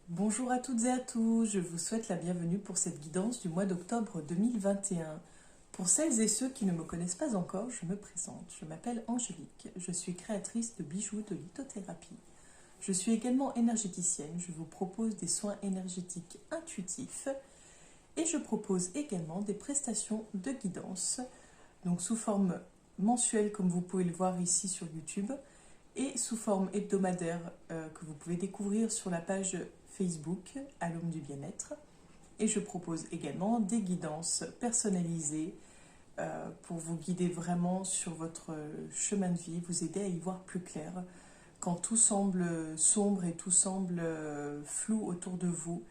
Bonjour à toutes et à tous, je vous souhaite la bienvenue pour cette guidance du mois d'octobre 2021. Pour celles et ceux qui ne me connaissent pas encore, je me présente. Je m'appelle Angélique, je suis créatrice de bijoux de lithothérapie. Je suis également énergéticienne, je vous propose des soins énergétiques intuitifs et je propose également des prestations de guidance, donc sous forme mensuelle comme vous pouvez le voir ici sur YouTube, et sous forme hebdomadaire que vous pouvez découvrir sur la page Facebook à l'Homme du Bien-être. Et je propose également des guidances personnalisées pour vous guider vraiment sur votre chemin de vie, vous aider à y voir plus clair quand tout semble sombre et tout semble flou autour de vous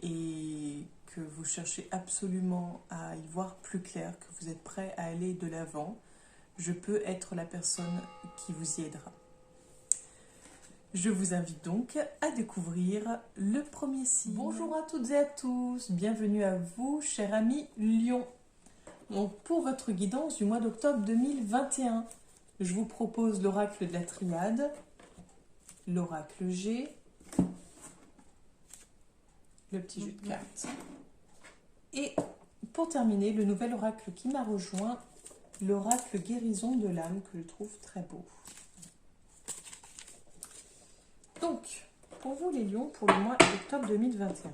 et que vous cherchez absolument à y voir plus clair, que vous êtes prêt à aller de l'avant. Je peux être la personne qui vous y aidera. Je vous invite donc à découvrir le premier signe. Bonjour à toutes et à tous, bienvenue à vous, chers amis Lion. Donc pour votre guidance du mois d'octobre 2021, je vous propose l'oracle de la triade, l'oracle G, le petit jeu de cartes. Et pour terminer, le nouvel oracle qui m'a rejoint, l'oracle guérison de l'âme, que je trouve très beau. Donc, pour vous les lions, pour le mois d'octobre 2021.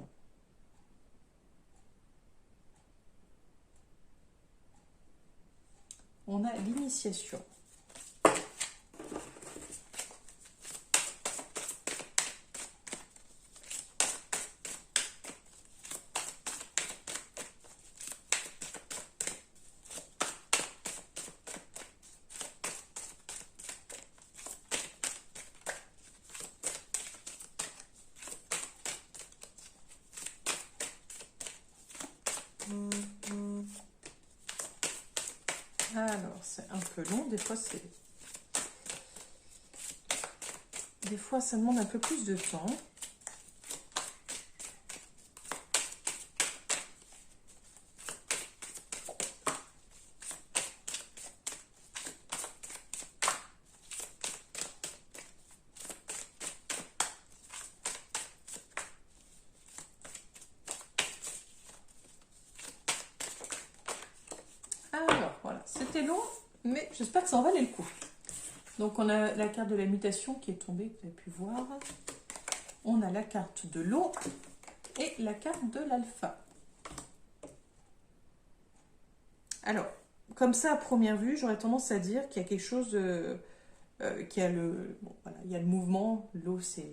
On a l'initiation. Alors, c'est un peu long, des fois ça demande un peu plus de temps. Alors, voilà, c'était long, mais j'espère que ça en valait le coup. Donc, on a la carte de la mutation qui est tombée, vous avez pu voir. On a la carte de l'eau et la carte de l'alpha. Alors, comme ça, à première vue, j'aurais tendance à dire qu'il y a quelque chose qui a le... Bon, voilà, il y a le mouvement. L'eau, c'est...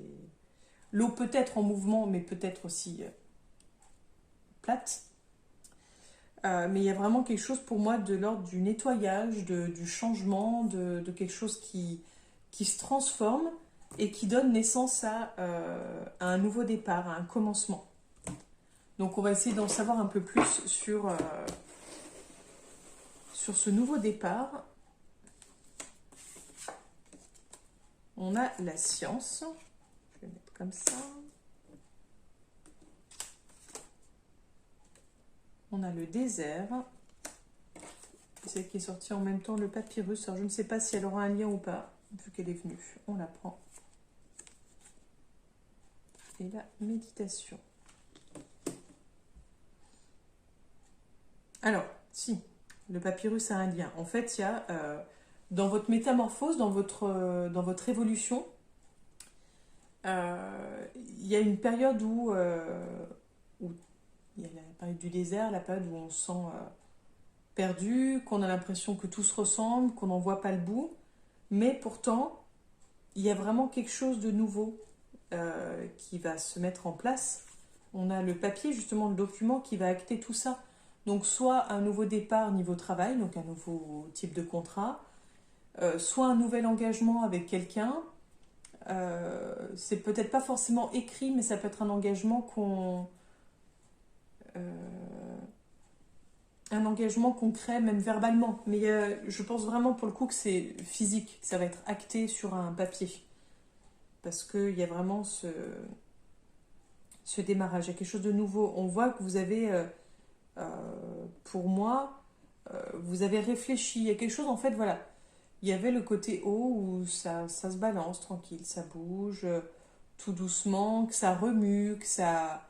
L'eau peut être en mouvement, mais peut-être aussi plate. Mais il y a vraiment quelque chose pour moi de l'ordre du nettoyage, du changement, de quelque chose qui se transforme et qui donne naissance à un nouveau départ, à un commencement. Donc on va essayer d'en savoir un peu plus sur ce nouveau départ. On a la science, je vais mettre comme ça. On a le désert, celle qui est sortie en même temps, le papyrus. Alors je ne sais pas si elle aura un lien ou pas, vu qu'elle est venue. On la prend. Et la méditation. Alors, si, le papyrus a un lien. En fait, il y a dans votre métamorphose, dans votre évolution, il y a une période où il y a la période du désert, la période où on se sent perdu, qu'on a l'impression que tout se ressemble, qu'on n'en voit pas le bout. Mais pourtant, il y a vraiment quelque chose de nouveau qui va se mettre en place. On a le papier, justement, le document qui va acter tout ça. Donc, soit un nouveau départ niveau travail, donc un nouveau type de contrat, soit un nouvel engagement avec quelqu'un. C'est peut-être pas forcément écrit, mais ça peut être un engagement un engagement concret, même verbalement. Mais je pense vraiment pour le coup que c'est physique, que ça va être acté sur un papier. Parce qu'il y a vraiment ce démarrage, il y a quelque chose de nouveau. On voit que vous avez, pour moi, vous avez réfléchi. Il y a quelque chose, en fait, voilà. Il y avait le côté haut où ça se balance tranquille, ça bouge, tout doucement, que ça remue, qu'il y a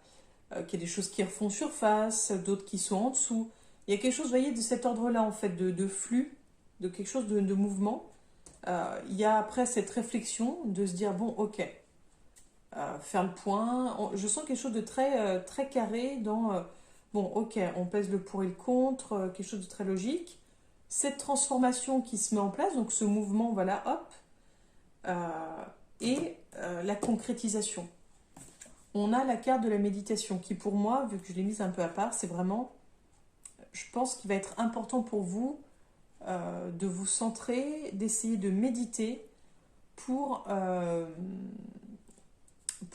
des choses qui refont surface, d'autres qui sont en dessous. Il y a quelque chose, vous voyez, de cet ordre-là, en fait, de flux, de quelque chose de mouvement. Il y a après cette réflexion de se dire, bon, ok, faire le point. Je sens quelque chose de très carré dans, bon, ok, on pèse le pour et le contre, quelque chose de très logique. Cette transformation qui se met en place, donc ce mouvement, voilà, hop, et la concrétisation. On a la carte de la méditation qui, pour moi, vu que je l'ai mise un peu à part, c'est vraiment, je pense qu'il va être important pour vous de vous centrer, d'essayer de méditer pour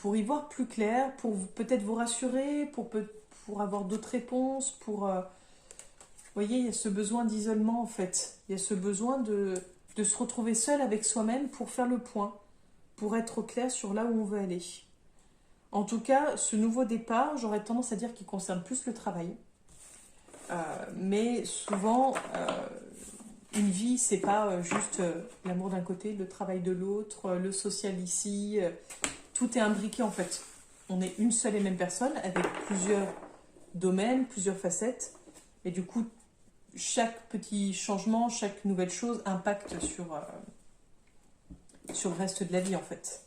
y voir plus clair, pour peut-être vous rassurer, pour avoir d'autres réponses, vous voyez, il y a ce besoin d'isolement en fait. Il y a ce besoin de se retrouver seul avec soi-même pour faire le point, pour être au clair sur là où on veut aller. En tout cas, ce nouveau départ, j'aurais tendance à dire qu'il concerne plus le travail. Mais souvent, une vie, c'est pas juste l'amour d'un côté, le travail de l'autre, le social ici. Tout est imbriqué en fait. On est une seule et même personne avec plusieurs domaines, plusieurs facettes. Et du coup, chaque petit changement, chaque nouvelle chose impacte sur le reste de la vie en fait.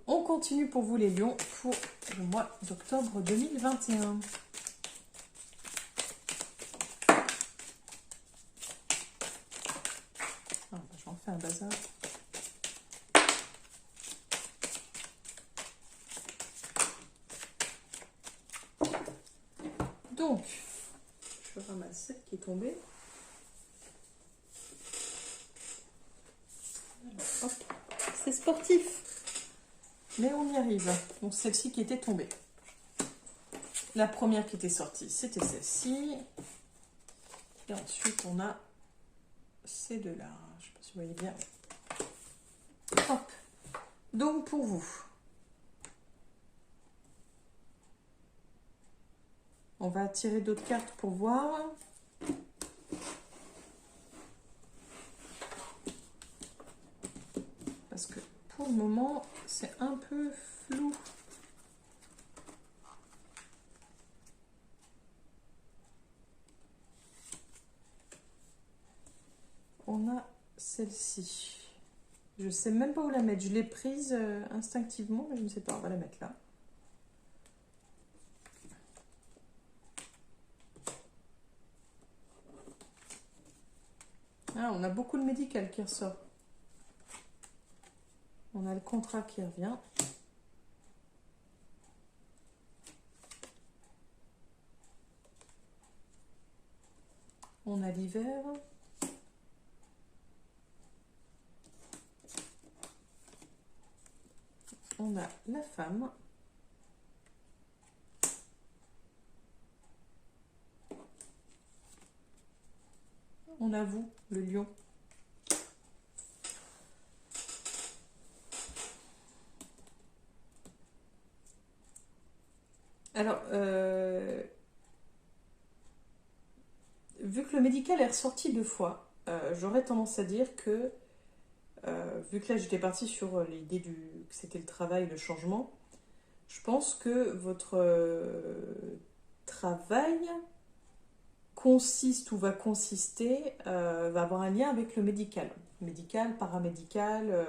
On continue pour vous les lions pour le mois d'octobre 2021. J'en fais un bazar. Donc, je ramasse celle qui est tombée. Hop, c'est sportif. Mais on y arrive. Donc celle-ci qui était tombée. La première qui était sortie, c'était celle-ci. Et ensuite, on a ces deux-là. Je ne sais pas si vous voyez bien. Hop. Donc pour vous, on va tirer d'autres cartes pour voir. Parce que pour le moment, c'est un peu flou. On a celle-ci. Je ne sais même pas où la mettre. Je l'ai prise instinctivement, mais je ne sais pas. On va la mettre là. Ah, on a beaucoup de médical qui ressort. On a le contrat qui revient. On a l'hiver. On a la femme. On a vous, le lion. Alors, vu que le médical est ressorti 2 fois, j'aurais tendance à dire que, vu que là j'étais partie sur l'idée que c'était le travail, le changement, je pense que votre travail consiste ou va consister, va avoir un lien avec le médical. Médical, paramédical,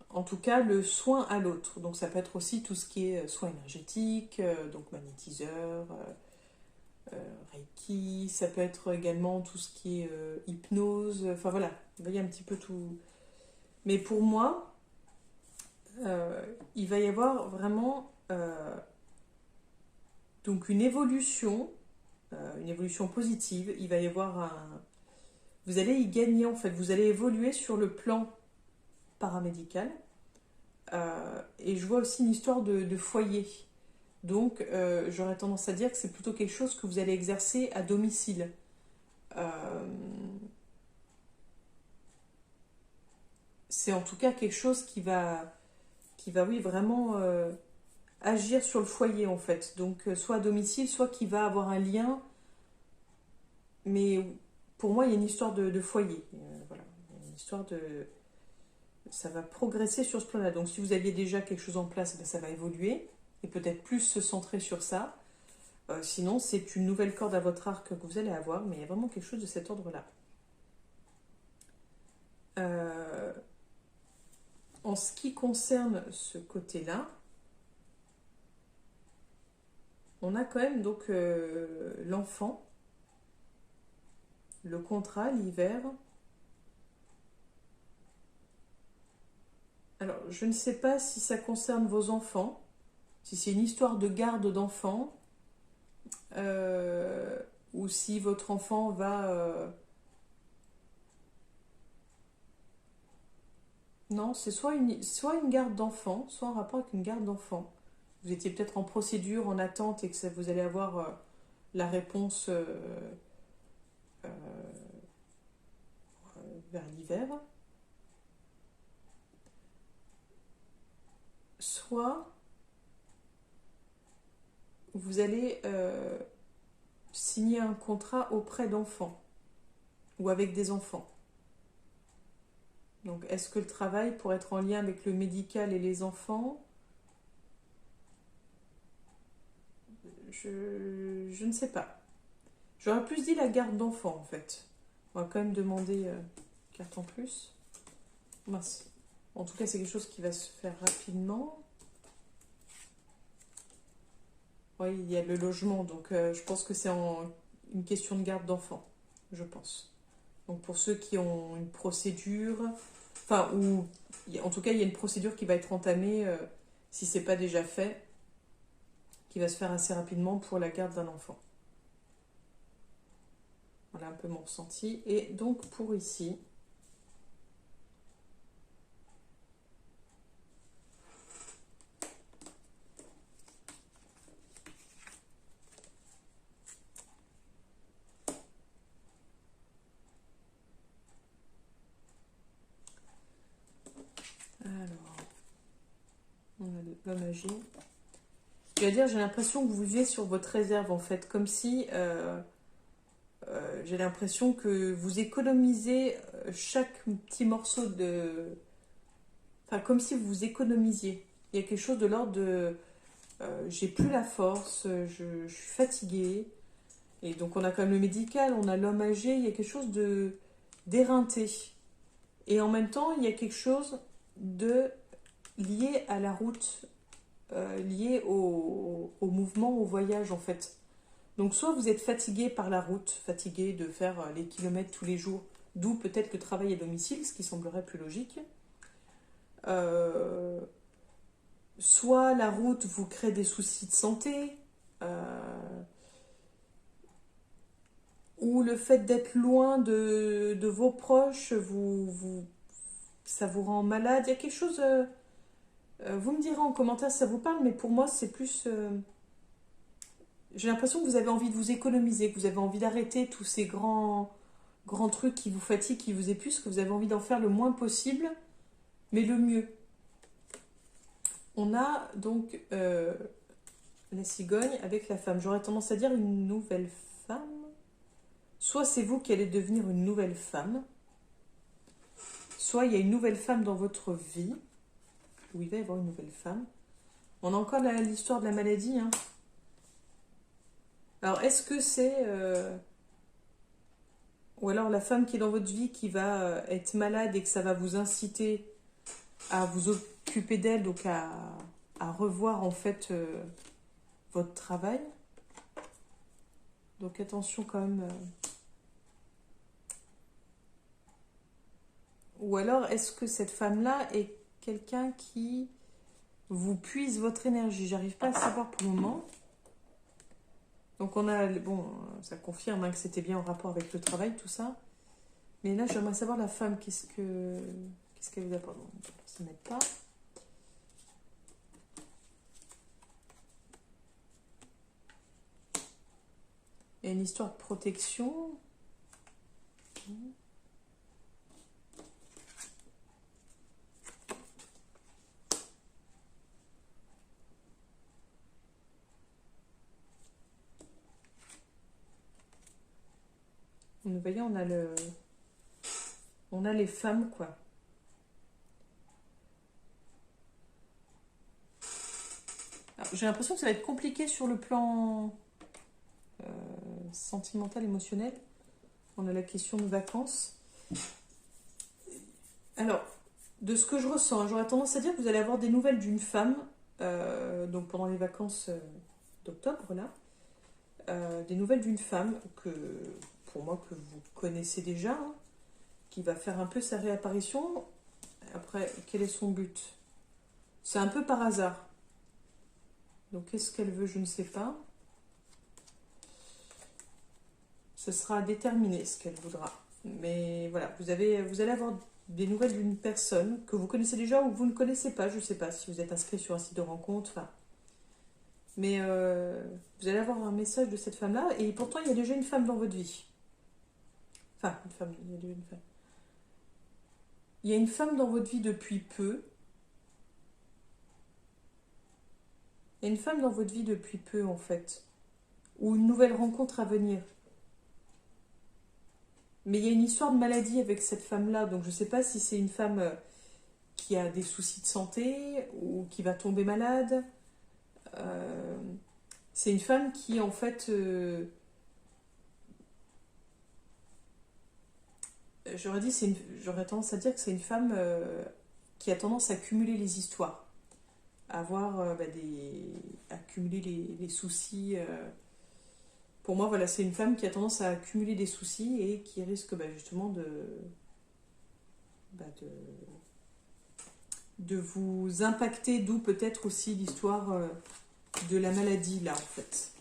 en tout cas le soin à l'autre. Donc ça peut être aussi tout ce qui est soin énergétique, donc magnétiseur, Reiki, ça peut être également tout ce qui est hypnose, enfin voilà, vous voyez un petit peu tout. Mais pour moi, il va y avoir vraiment donc une évolution positive. Il va y avoir vous allez y gagner en fait, vous allez évoluer sur le plan paramédical. Et je vois aussi une histoire de foyer. Donc, j'aurais tendance à dire que c'est plutôt quelque chose que vous allez exercer à domicile. C'est en tout cas quelque chose qui va oui, vraiment agir sur le foyer, en fait. Donc, soit à domicile, soit qui va avoir un lien. Mais pour moi, il y a une histoire de foyer. Voilà, une histoire ça va progresser sur ce plan-là. Donc si vous aviez déjà quelque chose en place, ben, ça va évoluer et peut-être plus se centrer sur ça. Sinon, c'est une nouvelle corde à votre arc que vous allez avoir, mais il y a vraiment quelque chose de cet ordre-là. En ce qui concerne ce côté-là, on a quand même donc l'enfant, le contrat, l'hiver. Alors, je ne sais pas si ça concerne vos enfants, si c'est une histoire de garde d'enfants, ou si votre enfant va... Non, c'est soit une garde d'enfant, soit en rapport avec une garde d'enfant. Vous étiez peut-être en procédure, en attente, et que vous allez avoir la réponse euh, vers l'hiver. Soit vous allez signer un contrat auprès d'enfants ou avec des enfants. Donc, est-ce que le travail pourrait être en lien avec le médical et les enfants? Je ne sais pas. J'aurais plus dit la garde d'enfants, en fait. On va quand même demander carte en plus. Mince. En tout cas, c'est quelque chose qui va se faire rapidement. Oui, il y a le logement, donc je pense que c'est une question de garde d'enfants, je pense. Donc pour ceux qui ont une procédure, enfin, ou en tout cas, il y a une procédure qui va être entamée, si ce n'est pas déjà fait, qui va se faire assez rapidement pour la garde d'un enfant. Voilà un peu mon ressenti. Et donc pour ici, alors, on a l'homme âgé. Je vais dire, j'ai l'impression que vous vivez sur votre réserve en fait, comme si j'ai l'impression que vous économisez chaque petit morceau de... Enfin, comme si vous économisiez. Il y a quelque chose de l'ordre de... j'ai plus la force, je suis fatiguée. Et donc on a quand même le médical, on a l'homme âgé, il y a quelque chose de d'éreinté. Et en même temps, il y a quelque chose de lié à la route, lié au mouvement, au voyage en fait. Donc soit vous êtes fatigué par la route, fatigué de faire les kilomètres tous les jours, d'où peut-être le travail à domicile, ce qui semblerait plus logique. Euh, Soit la route vous crée des soucis de santé, ou le fait d'être loin de vos proches, ça vous rend malade. Il y a quelque chose, vous me direz en commentaire si ça vous parle, mais pour moi c'est plus... j'ai l'impression que vous avez envie de vous économiser, que vous avez envie d'arrêter tous ces grands trucs qui vous fatiguent, qui vous épuisent, que vous avez envie d'en faire le moins possible, mais le mieux. On a donc la cigogne avec la femme. J'aurais tendance à dire une nouvelle femme. Soit c'est vous qui allez devenir une nouvelle femme, soit il y a une nouvelle femme dans votre vie, où il va y avoir une nouvelle femme. On a encore l'histoire de la maladie. Hein. Alors, est-ce que c'est... ou alors la femme qui est dans votre vie qui va être malade et que ça va vous inciter à vous occuper d'elle, donc à revoir en fait votre travail. Donc attention quand même. Ou alors est-ce que cette femme-là est quelqu'un qui vous puise votre énergie? J'arrive pas à savoir pour le moment. Donc on a, bon, ça confirme hein, que c'était bien en rapport avec le travail, tout ça. Mais là, j'aimerais savoir la femme, qu'est-ce qu'elle vous apporte? Bon, ça m'aide pas. Il y a une histoire de protection. Vous voyez, on a les femmes, quoi. J'ai l'impression que ça va être compliqué sur le plan sentimental, émotionnel. On a la question de vacances. Alors, de ce que je ressens, j'aurais tendance à dire que vous allez avoir des nouvelles d'une femme, donc pendant les vacances d'octobre, là, des nouvelles d'une femme que, pour moi, que vous connaissez déjà, hein, qui va faire un peu sa réapparition. Après, quel est son but? C'est un peu par hasard. Donc, qu'est-ce qu'elle veut? Je ne sais pas. Ce sera à déterminer ce qu'elle voudra. Mais voilà, vous allez avoir des nouvelles d'une personne que vous connaissez déjà ou que vous ne connaissez pas. Je ne sais pas si vous êtes inscrit sur un site de rencontre. Enfin, mais vous allez avoir un message de cette femme-là. Et pourtant, il y a déjà une femme dans votre vie. Enfin, une femme, il y a déjà une femme. Il y a une femme dans votre vie depuis peu. Il y a une femme dans votre vie depuis peu, en fait. Ou une nouvelle rencontre à venir. Mais il y a une histoire de maladie avec cette femme-là. Donc, je ne sais pas si c'est une femme qui a des soucis de santé ou qui va tomber malade. C'est une femme qui, en fait... j'aurais tendance à dire que c'est une femme qui a tendance à cumuler les histoires. À avoir à cumuler les soucis. Pour moi, voilà, c'est une femme qui a tendance à accumuler des soucis et qui risque justement de vous impacter, d'où peut-être aussi l'histoire de la maladie, là, en fait.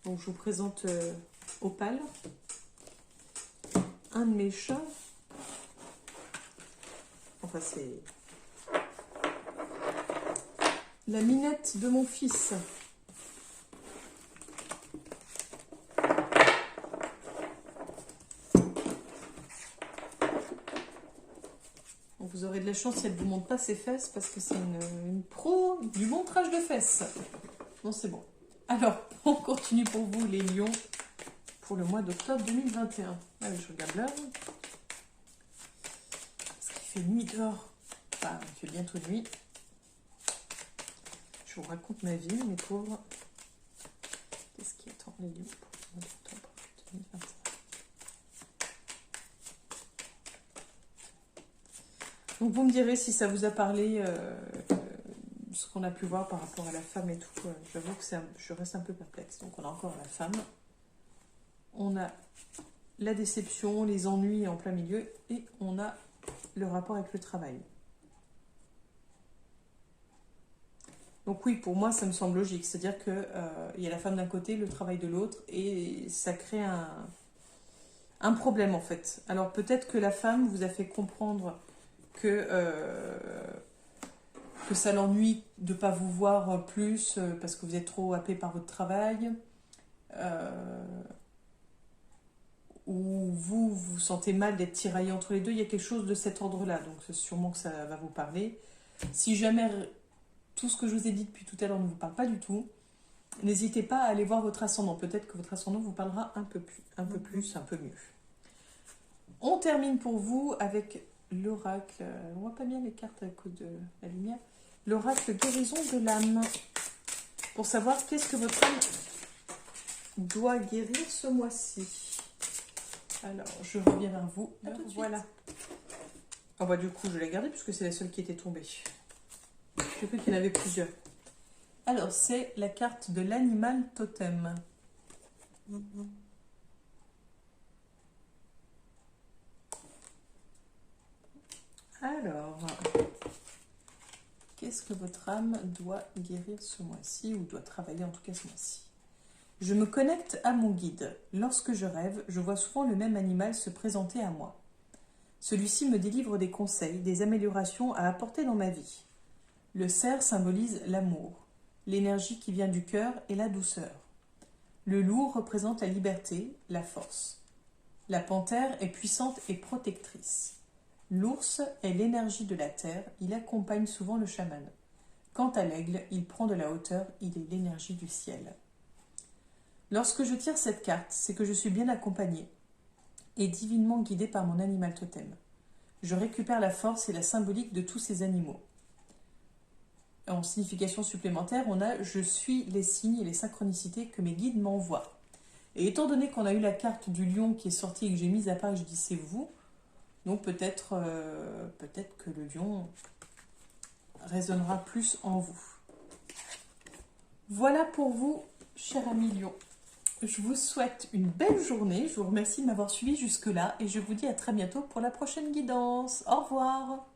Donc, je vous présente Opale, un de mes chats. Enfin, c'est la minette de mon fils. Vous aurez de la chance si elle ne vous montre pas ses fesses parce que c'est une pro du montrage de fesses. Non, c'est bon. Alors, on continue pour vous les lions pour le mois d'octobre 2021. Allez, je regarde l'heure. Parce qu'il fait nuit dehors. Enfin, il fait bientôt nuit. Je vous raconte ma vie, mes pauvres. Qu'est-ce qui attend les lions pour le mois d'octobre 2021? Donc vous me direz si ça vous a parlé, ce qu'on a pu voir par rapport à la femme et tout. J'avoue que je reste un peu perplexe. Donc on a encore la femme, on a la déception, les ennuis en plein milieu, et on a le rapport avec le travail. Donc oui, pour moi, ça me semble logique. C'est-à-dire qu'il y a la femme d'un côté, le travail de l'autre, et ça crée un problème en fait. Alors peut-être que la femme vous a fait comprendre que ça l'ennuie de ne pas vous voir plus parce que vous êtes trop happé par votre travail, ou vous vous sentez mal d'être tiraillé entre les deux. Il y a quelque chose de cet ordre-là, donc c'est sûrement que ça va vous parler. Si jamais tout ce que je vous ai dit depuis tout à l'heure ne vous parle pas du tout, n'hésitez pas à aller voir votre ascendant. Peut-être que votre ascendant vous parlera un peu mieux. On termine pour vous avec l'oracle. On voit pas bien les cartes à cause de la lumière. L'oracle guérison de l'âme. Pour savoir qu'est-ce que votre âme doit guérir ce mois-ci. Alors, je reviens vers vous. Voilà. Ah bah du coup, je l'ai gardée puisque c'est la seule qui était tombée. J'ai cru qu'il y en avait plusieurs. Alors, c'est la carte de l'animal totem. Alors, qu'est-ce que votre âme doit guérir ce mois-ci, ou doit travailler en tout cas ce mois-ci? Je me connecte à mon guide. Lorsque je rêve, je vois souvent le même animal se présenter à moi. Celui-ci me délivre des conseils, des améliorations à apporter dans ma vie. Le cerf symbolise l'amour, l'énergie qui vient du cœur et la douceur. Le loup représente la liberté, la force. La panthère est puissante et protectrice. L'ours est l'énergie de la terre, il accompagne souvent le chaman. Quant à l'aigle, il prend de la hauteur, il est l'énergie du ciel. Lorsque je tire cette carte, c'est que je suis bien accompagnée et divinement guidée par mon animal totem. Je récupère la force et la symbolique de tous ces animaux. En signification supplémentaire, on a « Je suis les signes et les synchronicités que mes guides m'envoient ». Et étant donné qu'on a eu la carte du lion qui est sortie et que j'ai mise à part et que je dis « c'est vous », donc peut-être que le lion résonnera plus en vous. Voilà pour vous, cher ami lion. Je vous souhaite une belle journée. Je vous remercie de m'avoir suivi jusque-là et je vous dis à très bientôt pour la prochaine guidance. Au revoir.